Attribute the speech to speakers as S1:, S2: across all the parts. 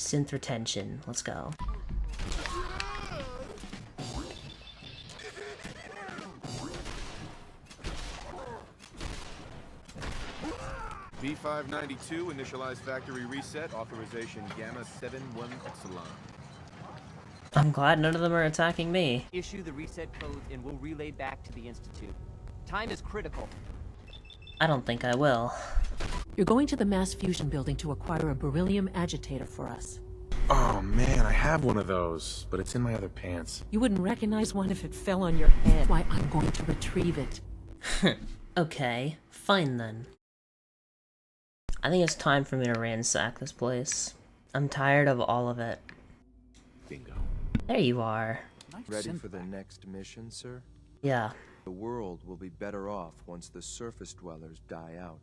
S1: Synth retention. Let's go.
S2: V592, initialize factory reset, authorization Gamma 71 Epsilon.
S1: I'm glad none of them are attacking me.
S3: Issue the reset codes and we'll relay back to the Institute. Time is critical.
S1: I don't think I will.
S4: You're going to the mass fusion building to acquire a beryllium agitator for us.
S5: Oh man, I have one of those, but it's in my other pants.
S4: You wouldn't recognize one if it fell on your head. Why, I'm going to retrieve it.
S1: Okay, fine then. I think it's time for me to ransack this place. I'm tired of all of it.
S5: Bingo.
S1: There you are.
S2: Ready for the next mission, sir?
S1: Yeah.
S2: The world will be better off once the surface dwellers die out.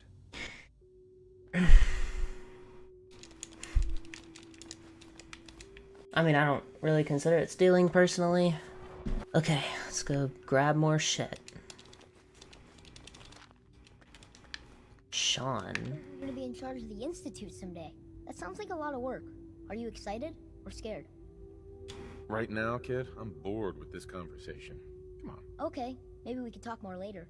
S1: I mean, I don't really consider it stealing personally. Okay, let's go grab more shit. Sean.
S6: You're gonna be in charge of the Institute someday. That sounds like a lot of work. Are you excited or scared?
S5: Right now, kid, I'm bored with this conversation. Come on.
S6: Okay, maybe we can talk more later.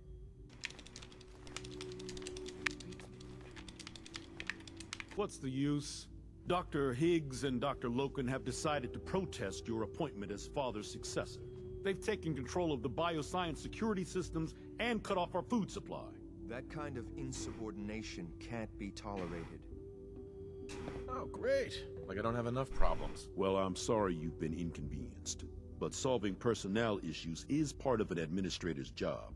S7: What's the use? Dr. Higgs and Dr. Loken have decided to protest your appointment as father's successor. They've taken control of the bioscience security systems and cut off our food supply.
S2: That kind of insubordination can't be tolerated.
S5: Oh, great. Like I don't have enough problems.
S7: Well, I'm sorry you've been inconvenienced, but solving personnel issues is part of an administrator's job.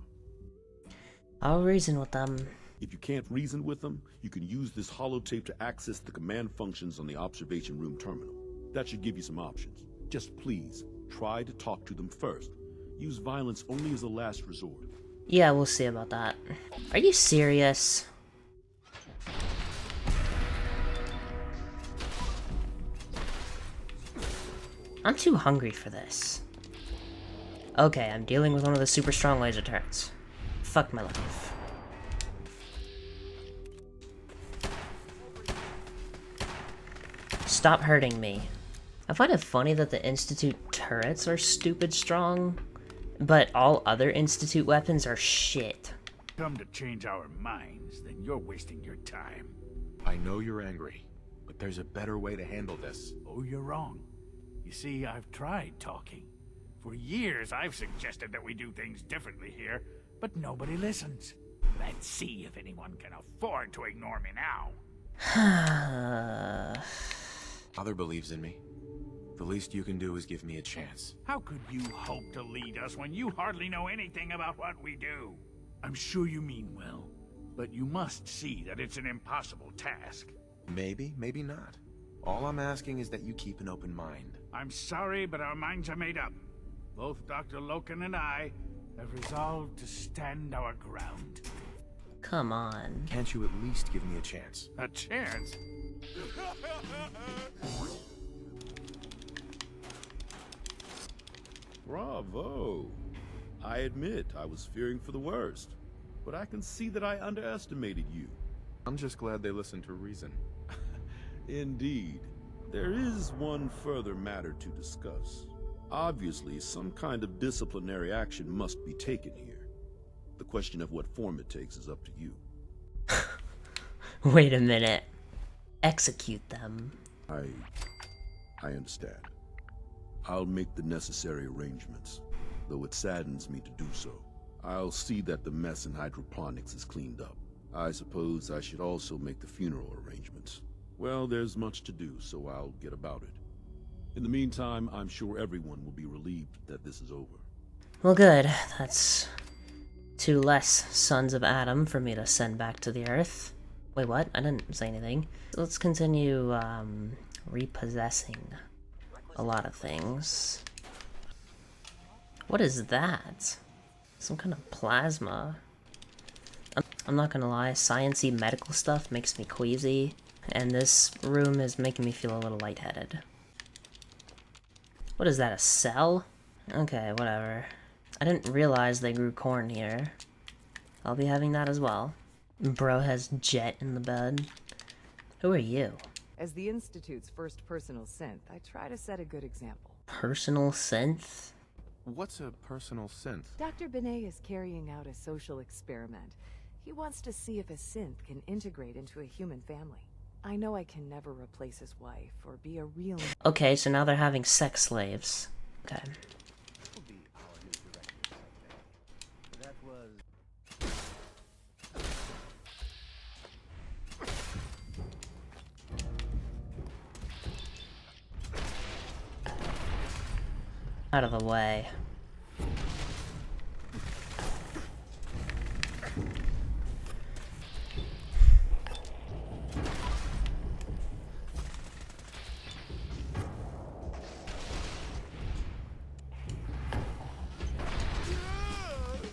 S1: I'll reason with them.
S7: If you can't reason with them, you can use this holotape to access the command functions on the observation room terminal. That should give you some options. Just please, try to talk to them first. Use violence only as a last resort.
S1: Yeah, we'll see about that. Are you serious? I'm too hungry for this. Okay, I'm dealing with one of the super strong laser turrets. Fuck my life. Stop hurting me. I find it funny that the Institute turrets are stupid strong, but all other Institute weapons are shit.
S8: Come to change our minds, then you're wasting your time.
S5: I know you're angry, but there's a better way to handle this.
S8: Oh, you're wrong. You see, I've tried talking. For years, I've suggested that we do things differently here, but nobody listens. Let's see if anyone can afford to ignore me now.
S5: Father believes in me. The least you can do is give me a chance.
S8: How could you hope to lead us when you hardly know anything about what we do? I'm sure you mean well, but you must see that it's an impossible task.
S5: Maybe, maybe not. All I'm asking is that you keep an open mind.
S8: I'm sorry, but our minds are made up. Both Dr. Loken and I have resolved to stand our ground.
S1: Come on.
S5: Can't you at least give me a chance?
S8: A chance?
S7: Bravo! I admit I was fearing for the worst, but I can see that I underestimated you.
S5: I'm just glad they listened to reason.
S7: Indeed. There is one further matter to discuss. Obviously, some kind of disciplinary action must be taken here. The question of what form it takes is up to you.
S1: Wait a minute. Execute them.
S7: I understand. I'll make the necessary arrangements, though it saddens me to do so. I'll see that the mess in hydroponics is cleaned up. I suppose I should also make the funeral arrangements. Well, there's much to do, so I'll get about it. In the meantime, I'm sure everyone will be relieved that this is over.
S1: Well, good. That's 2 less sons of Adam for me to send back to the Earth. Wait, what? I didn't say anything. Let's continue, repossessing a lot of things. What is that? Some kind of plasma. I'm not gonna lie, science-y medical stuff makes me queasy, and this room is making me feel a little lightheaded. What is that, a cell? Okay, whatever. I didn't realize they grew corn here. I'll be having that as well. Bro has Jet in the bed. Who are you?
S9: As the Institute's first personal synth, I try to set a good example.
S1: Personal synth?
S5: What's a personal synth?
S9: Dr. Benet is carrying out a social experiment. He wants to see if a synth can integrate into a human family. I know I can never replace his wife or be a real...
S1: Okay, so now they're having sex slaves. Okay.
S3: That was...
S1: Out of the way.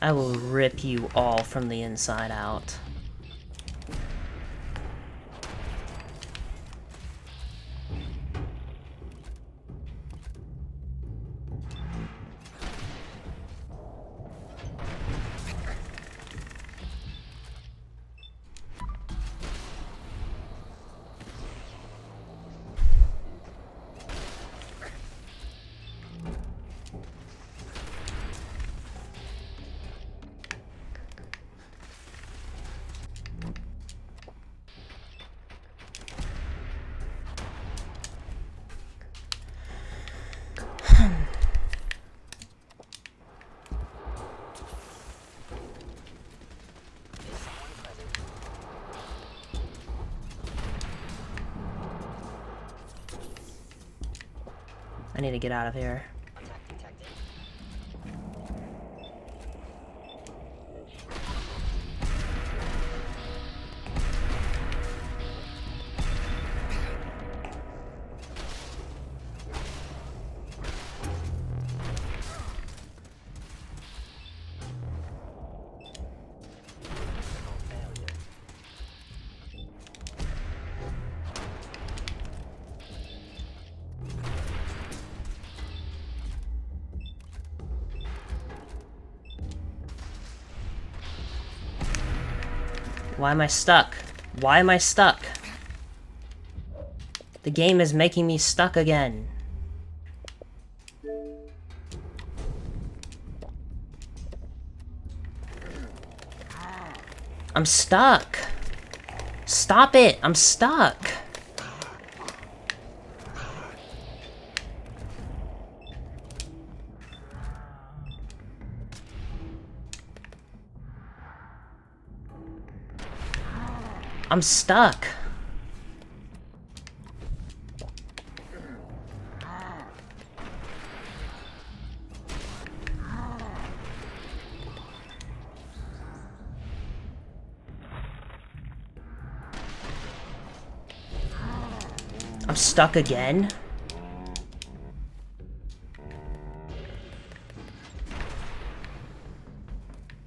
S1: I will rip you all from the inside out. I need to get out of here. Why am I stuck? Why am I stuck? The game is making me stuck again. I'm stuck. Stop it! I'm stuck. I'm stuck. I'm stuck again.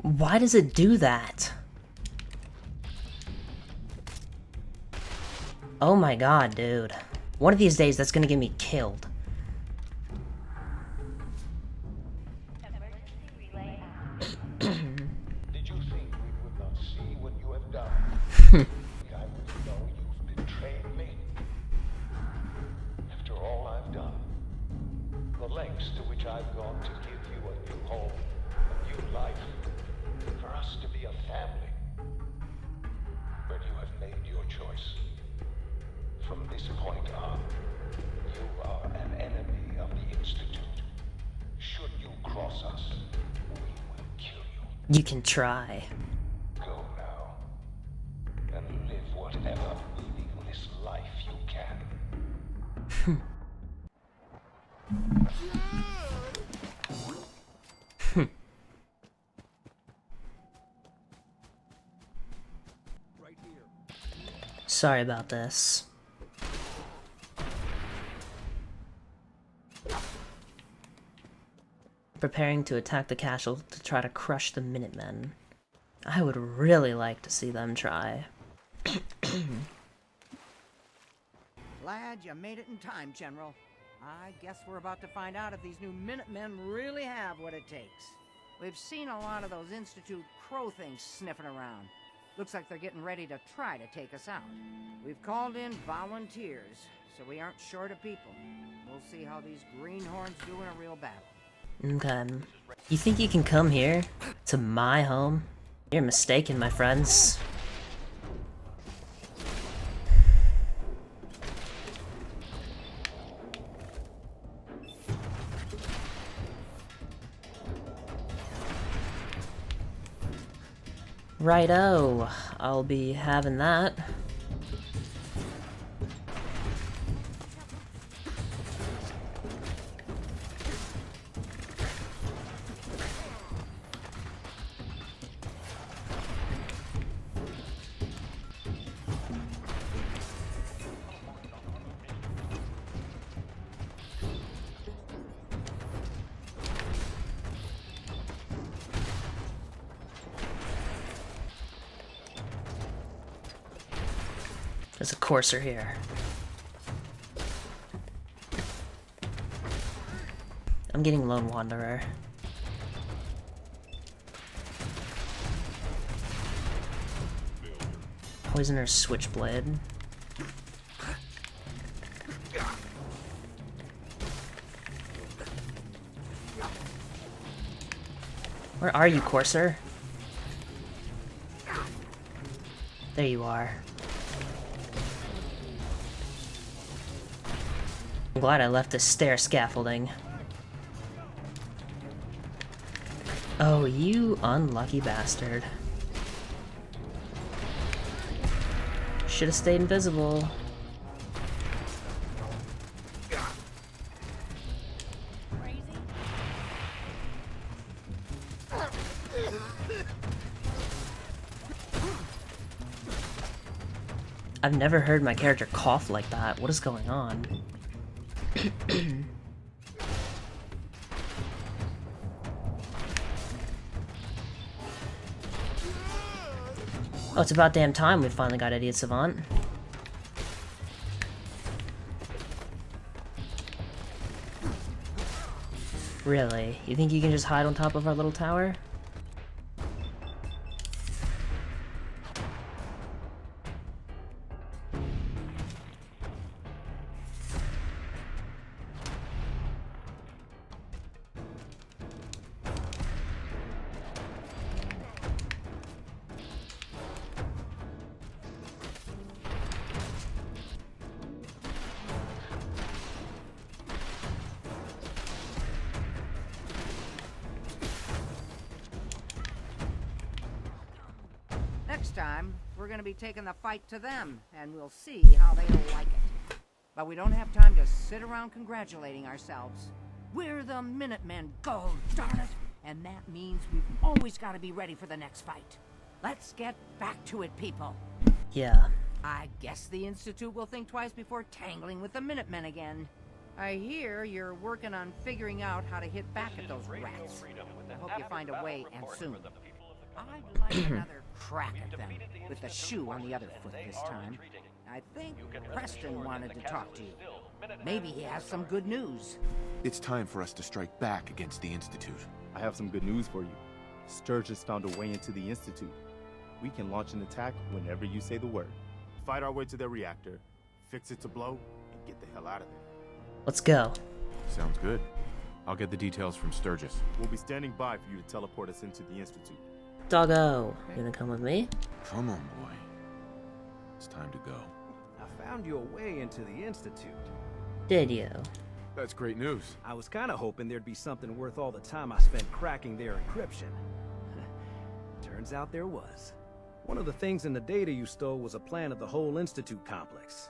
S1: Why does it do that? Oh my god, dude. One of these days, that's gonna get me killed.
S10: Did you think we would not see what you have done? I would know you've betrayed me. After all I've done, the lengths to which I've gone to give you a new home, a new life, for us to be a family. But you have made your choice. From this point on, you are an enemy of the Institute. Should you cross us, we will kill you.
S1: You can try.
S10: Go now, and live whatever meaningless life you can.
S1: Sorry about this. Preparing to attack the castle to try to crush the Minutemen. I would really like to see them try.
S11: Glad you made it in time, General. I guess we're about to find out if these new Minutemen really have what it takes. We've seen a lot of those Institute crow things sniffing around. Looks like they're getting ready to try to take us out. We've called in volunteers, so we aren't short of people. We'll see how these greenhorns do in a real battle.
S1: Okay. You think you can come here? To my home? You're mistaken, my friends. Righto, I'll be having that. There's a courser here. I'm getting Lone Wanderer. Poisoner's Switchblade. Where are you, courser? There you are. I'm glad I left this stair scaffolding. Oh, you unlucky bastard. Should have stayed invisible. I've never heard my character cough like that. What is going on? Oh, it's about damn time we finally got Idiot Savant. Really? You think you can just hide on top of our little tower?
S11: Next time, we're gonna be taking the fight to them, and we'll see how they like it. But we don't have time to sit around congratulating ourselves. We're the Minutemen Gold, darn it! And that means we've always got to be ready for the next fight. Let's get back to it, people.
S1: Yeah.
S11: I guess the Institute will think twice before tangling with the Minutemen again. I hear you're working on figuring out how to hit back at those rats. I hope you find a way, and soon. I'd like another crack at them, with the shoe on the other foot this time. I think Preston wanted to talk to you. Maybe he has some good news.
S2: It's time for us to strike back against the Institute.
S12: I have some good news for you. Sturgis found a way into the Institute. We can launch an attack whenever you say the word. Fight our way to their reactor, fix it to blow, and get the hell out of there.
S1: Let's go.
S2: Sounds good. I'll get the details from Sturgis.
S12: We'll be standing by for you to teleport us into the Institute.
S1: Doggo, you gonna come with me?
S2: Come on, boy. It's time to go.
S13: I found you a way into the Institute.
S1: Did you?
S2: That's great news.
S13: I was kind of hoping there'd be something worth all the time I spent cracking their encryption. Turns out there was. One of the things in the data you stole was a plan of the whole Institute complex,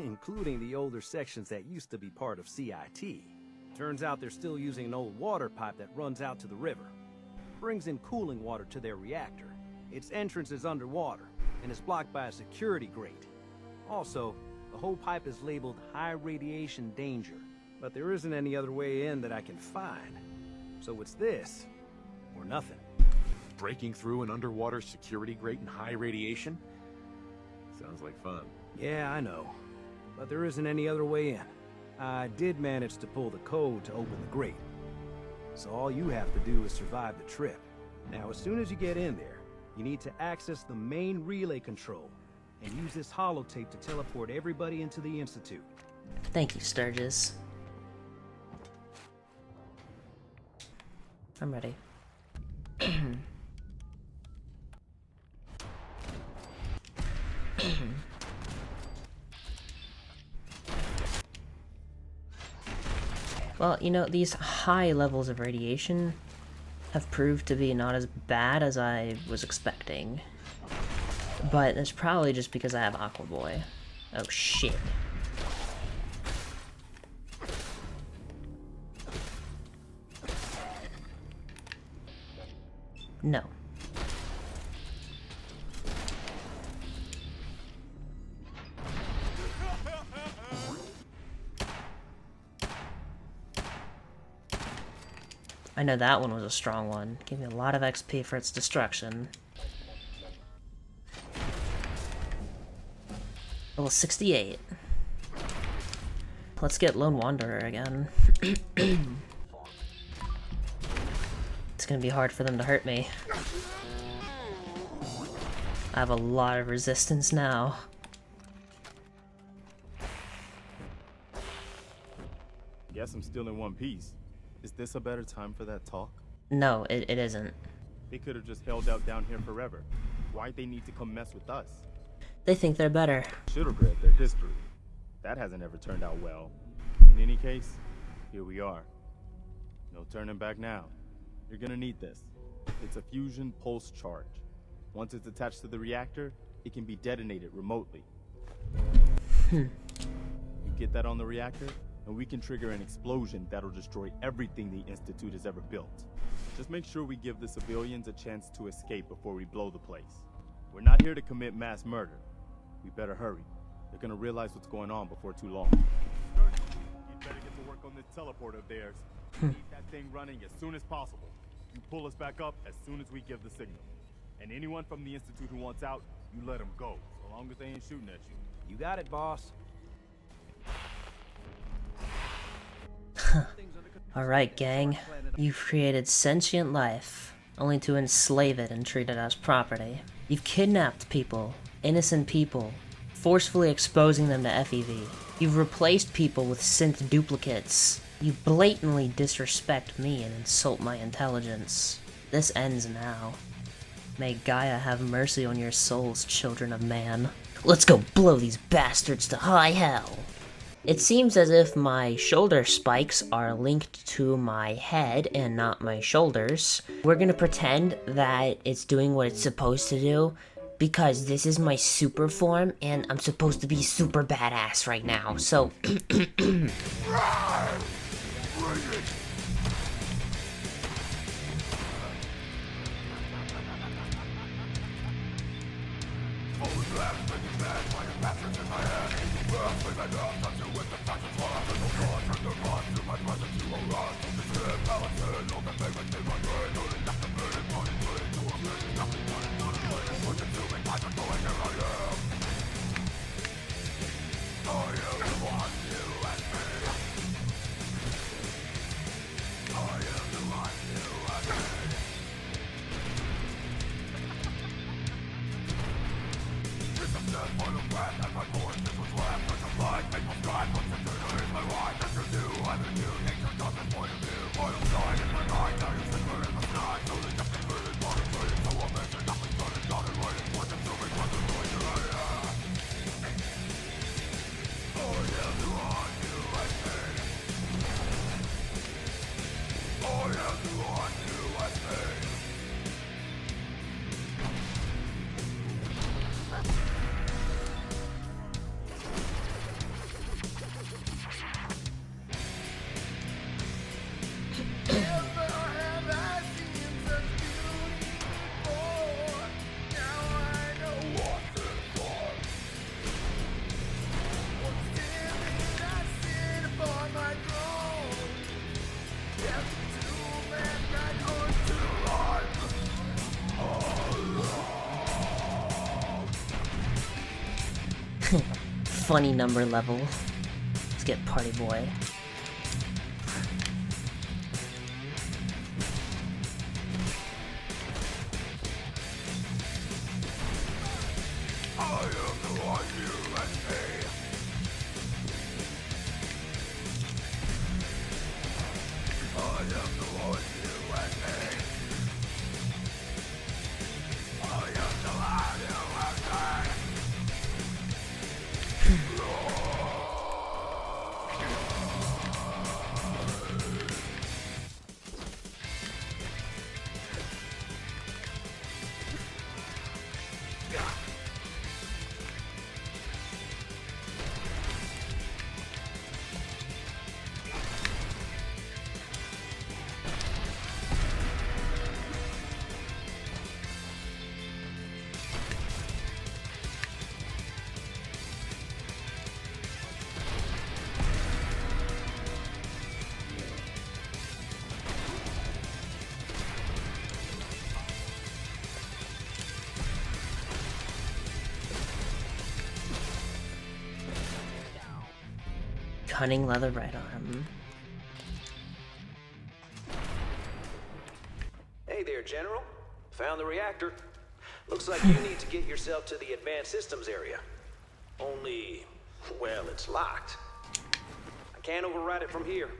S13: including the older sections that used to be part of CIT. Turns out they're still using an old water pipe that runs out to the river. Brings in cooling water to their reactor. Its entrance is underwater, and is blocked by a security grate. Also, the whole pipe is labeled high radiation danger, but there isn't any other way in that I can find. So it's this, or nothing.
S2: Breaking through an underwater security grate in high radiation? Sounds like fun.
S13: Yeah, I know. But there isn't any other way in. I did manage to pull the code to open the grate. So all you have to do is survive the trip. Now, as soon as you get in there, You need to access the main relay control and use this holotape to teleport everybody into the Institute.
S1: Thank you, Sturgis. I'm ready. Well, you know, these high levels of radiation have proved to be not as bad as I was expecting. But it's probably just because I have Aqua Boy. Oh shit. No. I know that one was a strong one. Gave me a lot of XP for its destruction. Level 68. Let's get Lone Wanderer again. It's gonna be hard for them to hurt me. I have a lot of resistance now.
S12: Guess I'm still in one piece. Is this a better time for that talk?
S1: No, it isn't.
S12: They could have just held out down here forever. Why'd they need to come mess with us?
S1: They think they're better.
S12: Should have read their history. That hasn't ever turned out well. In any case, here we are. No turning back now. You're gonna need this. It's a fusion pulse charge. Once it's attached to the reactor, it can be detonated remotely. You get that on the reactor, and we can trigger an explosion that'll destroy everything the Institute has ever built. Just make sure we give the civilians a chance to escape before we blow the place. We're not here to commit mass murder. We better hurry. They're gonna realize what's going on before too long. You'd better get to work on this teleport of theirs. Keep that thing running as soon as possible. You pull us back up as soon as we give the signal. And anyone from the Institute who wants out, you let them go, so long as they ain't shooting at you.
S13: You got it, boss.
S1: Alright, gang. You've created sentient life, only to enslave it and treat it as property. You've kidnapped people, innocent people, forcefully exposing them to FEV. You've replaced people with synth duplicates. You blatantly disrespect me and insult my intelligence. This ends now. May Gaia have mercy on your souls, children of man. Let's go blow these bastards to high hell! It seems as if my shoulder spikes are linked to my head and not my shoulders. We're gonna pretend that it's doing what it's supposed to do, because this is my super form and I'm supposed to be super badass right now, so... Funny number level. Let's get Party Boy. Cunning leather right arm.
S14: Hey there, General. Found the reactor. Looks like you need to get yourself to the advanced systems area. Only, well, it's locked. I can't override it from here.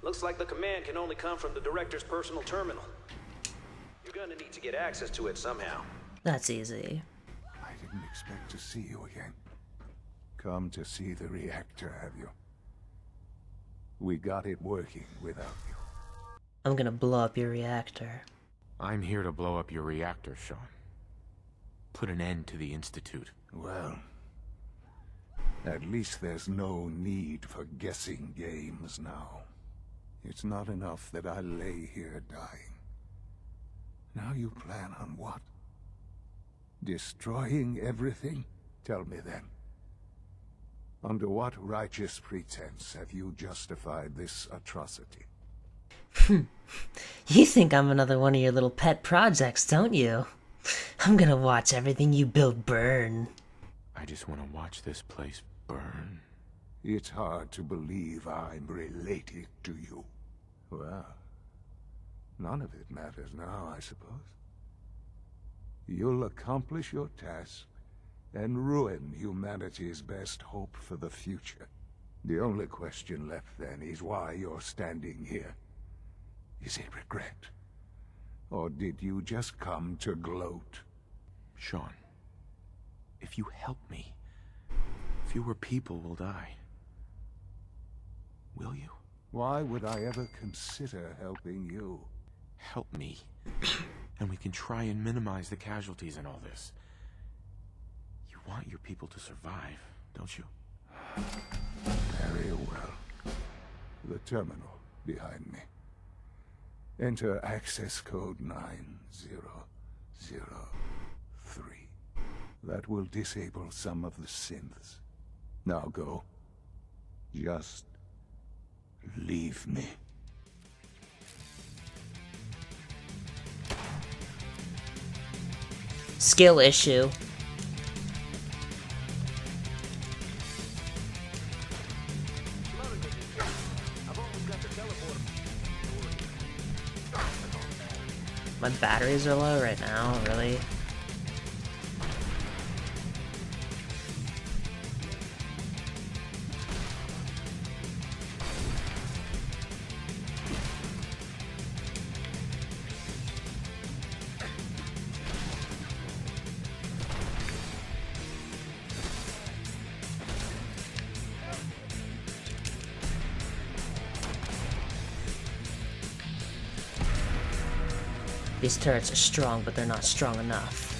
S14: Looks like the command can only come from the director's personal terminal. You're gonna need to get access to it somehow.
S1: That's easy.
S10: I didn't expect to see you again. Come to see the reactor, have you? We got it working without you.
S1: I'm gonna blow up your reactor.
S2: I'm here to blow up your reactor, Sean. Put an end to the Institute.
S10: Well, at least there's no need for guessing games now. It's not enough that I lay here dying. Now you plan on what? Destroying everything? Tell me then. Under what righteous pretense have you justified this atrocity?
S1: You think I'm another one of your little pet projects, don't you? I'm gonna watch everything you build burn.
S2: I just want to watch this place burn.
S10: It's hard to believe I'm related to you. Well, none of it matters now, I suppose. You'll accomplish your task and ruin humanity's best hope for the future. The only question left then is why you're standing here. Is it regret? Or did you just come to gloat?
S2: Sean, if you help me, fewer people will die. Will you?
S10: Why would I ever consider helping you?
S2: Help me, and we can try and minimize the casualties in all this. You want your people to survive, don't you?
S10: Very well. The terminal behind me. Enter access code 9003. That will disable some of the synths. Now go. Just leave me.
S1: Skill issue. My batteries are low right now, really? These turrets are strong, but they're not strong enough.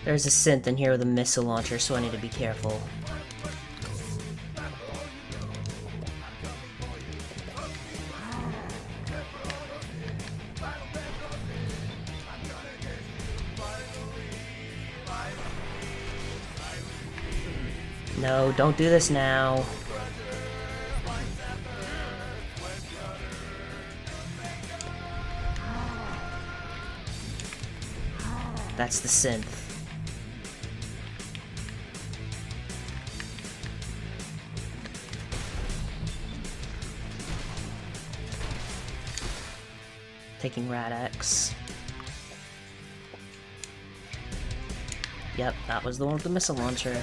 S1: There's a synth in here with a missile launcher, so I need to be careful. No, don't do this now. That's the synth. Taking Rad-X. Yep, that was the one with the missile launcher.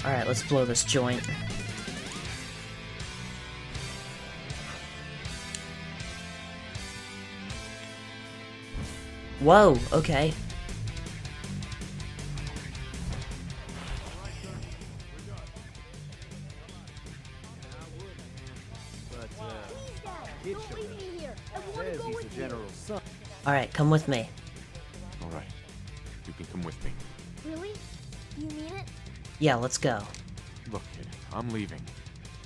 S1: Alright, let's blow this joint. Whoa, okay.
S13: Kid showed up. Says he's the general's son.
S1: Alright, come with me.
S2: Alright. You can come with me.
S6: Really? Do you mean it?
S1: Yeah, let's go.
S2: Look, kid, I'm leaving.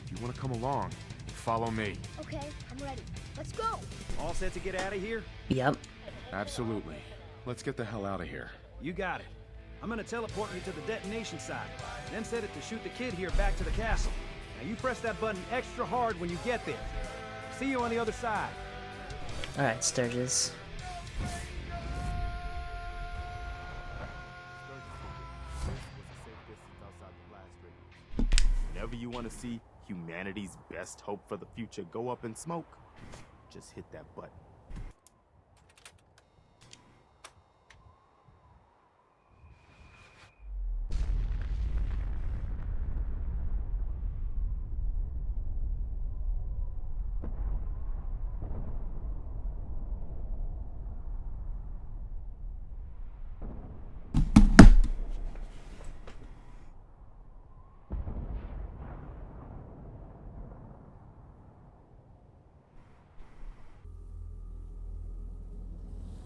S2: If you want to come along, follow me.
S6: Okay, I'm ready. Let's go!
S13: All set to get out of here?
S1: Yep.
S2: Absolutely. Let's get the hell out of here.
S13: You got it. I'm gonna teleport you to the detonation site, then set it to shoot the kid here back to the castle. Now you press that button extra hard when you get there. See you on the other side.
S1: Alright, Sturgis.
S12: Whenever you want to see humanity's best hope for the future go up in smoke, just hit that button.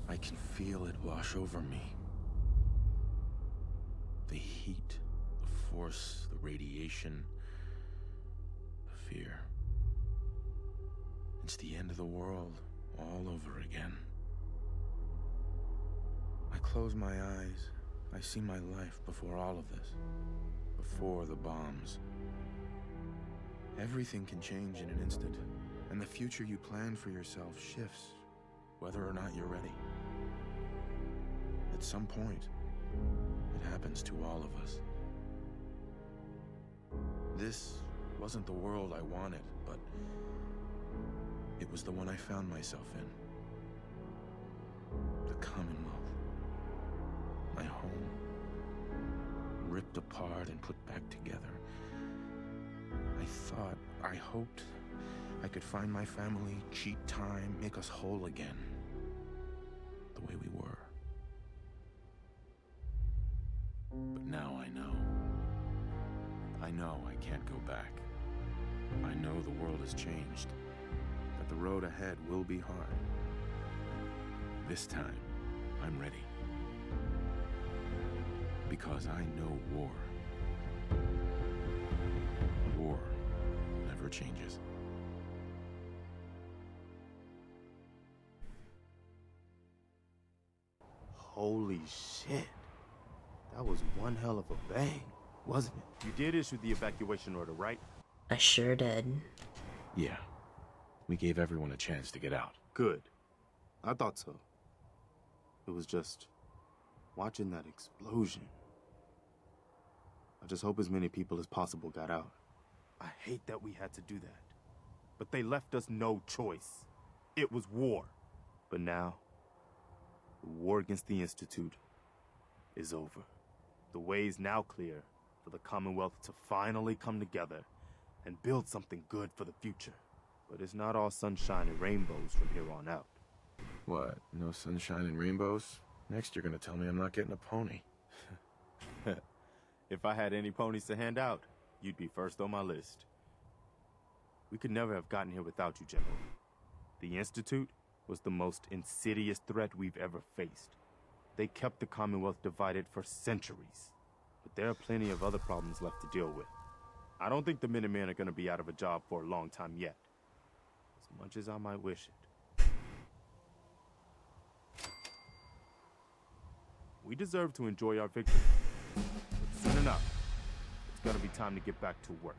S2: I can feel it wash over me. The heat, the force, the radiation, the fear. It's the end of the world all over again. I close my eyes. I see my life before all of this. Before the bombs. Everything can change in an instant, and the future you plan for yourself shifts, whether or not you're ready. At some point, it happens to all of us. This wasn't the world I wanted, but it was the one I found myself in. The Commonwealth. My home. Ripped apart and put back together. I hoped I could find my family, cheat time, make us whole again. The way we were. But now I know. I know I can't go back. I know the world has changed. That the road ahead will be hard. This time, I'm ready. Because I know war. War never changes.
S12: Holy shit. That was one hell of a bang, wasn't it? You did issue the evacuation order, right?
S1: I sure did.
S2: Yeah. We gave everyone a chance to get out.
S12: Good. I thought so. It was just watching that explosion. I just hope as many people as possible got out. I hate that we had to do that. But they left us no choice. It was war. But now, the war against the Institute is over. The way is now clear for the Commonwealth to finally come together and build something good for the future. But it's not all sunshine and rainbows from here on out.
S2: What? No sunshine and rainbows? Next you're gonna tell me I'm not getting a pony.
S12: If I had any ponies to hand out, you'd be first on my list. We could never have gotten here without you, General. The Institute was the most insidious threat we've ever faced. They kept the Commonwealth divided for centuries. But there are plenty of other problems left to deal with. I don't think the Minutemen are going to be out of a job for a long time yet. As much as I might wish it. We deserve to enjoy our victory. But soon enough, it's going to be time to get back to work.